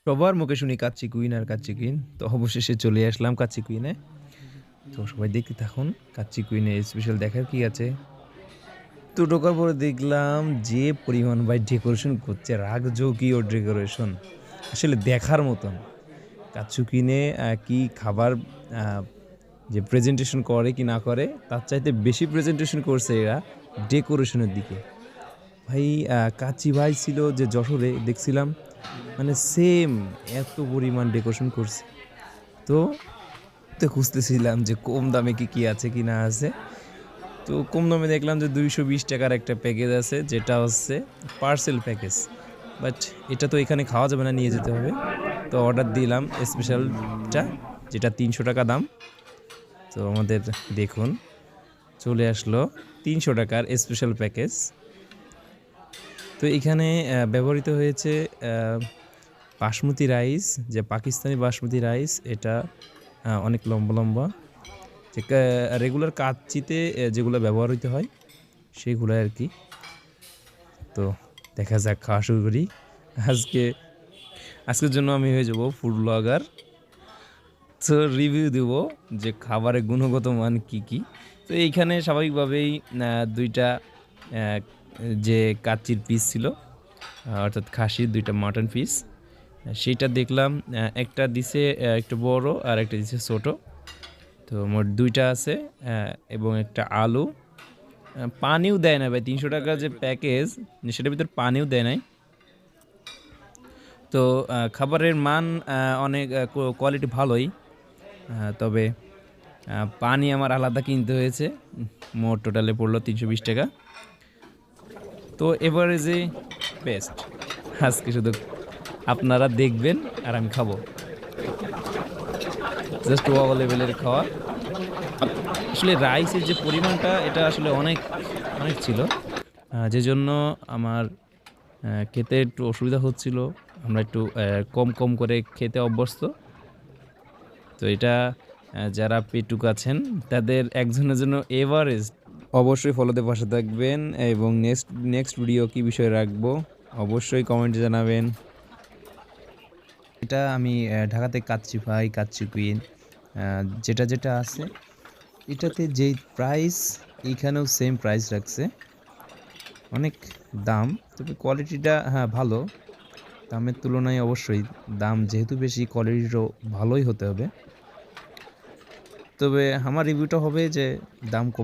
সবার মুখে শুনি কাচ্চি কুইন আর কাচ্চি কুইন, তো অবশেষে চলে আসলাম কাচ্চি কুইনে। তো সবাই দেখতে থাকুন কাচ্চি কুইনে স্পেশাল দেখার কি আছে। তো ঢোকার পরে দেখলাম যে পরিমাণ ভাই ডেকোরেশন করছে, রাগযোগীয় ডেকোরেশন, আসলে দেখার মতন। কাচ্চি কুইনে কি খাবার যে প্রেজেন্টেশন করে কি না করে তার চাইতে বেশি প্রেজেন্টেশন করছে এরা ডেকোরেশনের দিকে। ভাই কাচ্চি ভাই ছিল যে যশোরে দেখছিলাম, মানে সেম এত পরিমাণ ডেকোরেশন করছে। তো তো খুঁজতেছিলাম যে কম দামে কি আছে কি না আছে। তো কম দামে দেখলাম যে 220 টাকার একটা প্যাকেজ আছে, যেটা হচ্ছে পার্সেল প্যাকেজ। বাট এটা তো এখানে খাওয়া যাবে না, নিয়ে যেতে হবে। তো অর্ডার দিলাম স্পেশালটা, যেটা 300 টাকা দাম। তো আমাদের দেখুন চলে আসলো 300 টাকার স্পেশাল প্যাকেজ। তো এখানে ব্যবহৃত হয়েছে বাসমতি রাইস, যে পাকিস্তানি বাসমতি রাইস, এটা অনেক লম্বা লম্বা, যে রেগুলার কাচ্চিতে যেগুলো ব্যবহৃত হয় সেগুলো আর কি। তো দেখা যাক, খাওয়া শুরু করি। আজকের জন্য আমি হয়ে যাব ফুড ব্লগার। তো রিভিউ দেব যে খাবারের গুণগত মান কি কি। তো এইখানে স্বাভাবিকভাবেই দুইটা যে কাচ্চির পিস ছিল, অর্থাৎ খাসির দুইটা মাটন পিস, সেইটা দেখলাম একটা দিছে একটু বড় আর একটা দিছে ছোটো। তো মোট দুইটা আছে, এবং একটা আলু। পানিও দেয় না ভাই, 300 টাকা যে প্যাকেজ সেটার ভিতর পানিও দেয় নাই। তো খাবারের মান অনেক কোয়ালিটি ভালোই, তবে পানি আমার আলাদা কিনতে হয়েছে। মোট টোটালে পড়লো 320 টাকা। তো এভারেজে বেস্ট। আজকে শুধু আপনারা দেখবেন আর আমি খাবো, জাস্ট ওয়াও লেভেলের খাওয়া। আসলে রাইসের যে পরিমাণটা, এটা আসলে অনেক অনেক ছিল, যে জন্য আমার খেতে একটু অসুবিধা হচ্ছিল। আমরা একটু কম কম করে খেতে অভ্যস্ত। তো এটা যারা পেটুক আছেন তাদের একজনের জন্য এভারেস্ট। অবশ্যই ফলোতে পাশে থাকবেন, এবং নেক্সট ভিডিও কী বিষয়ে রাখবো অবশ্যই কমেন্টে জানাবেন। এটা আমি ঢাকাতে কাচ্চি ভাই, কাচ্চি কুইন, যেটা যেটা আছে এটাতে যেই প্রাইস, এইখানেও সেম প্রাইস রাখছে। অনেক দাম, তবে কোয়ালিটিটা হ্যাঁ ভালো। দামের তুলনায় অবশ্যই দাম যেহেতু বেশি, কোয়ালিটিটাও ভালোই হতে হবে। তবে আমার রিভিউটা হবে যে দাম কম।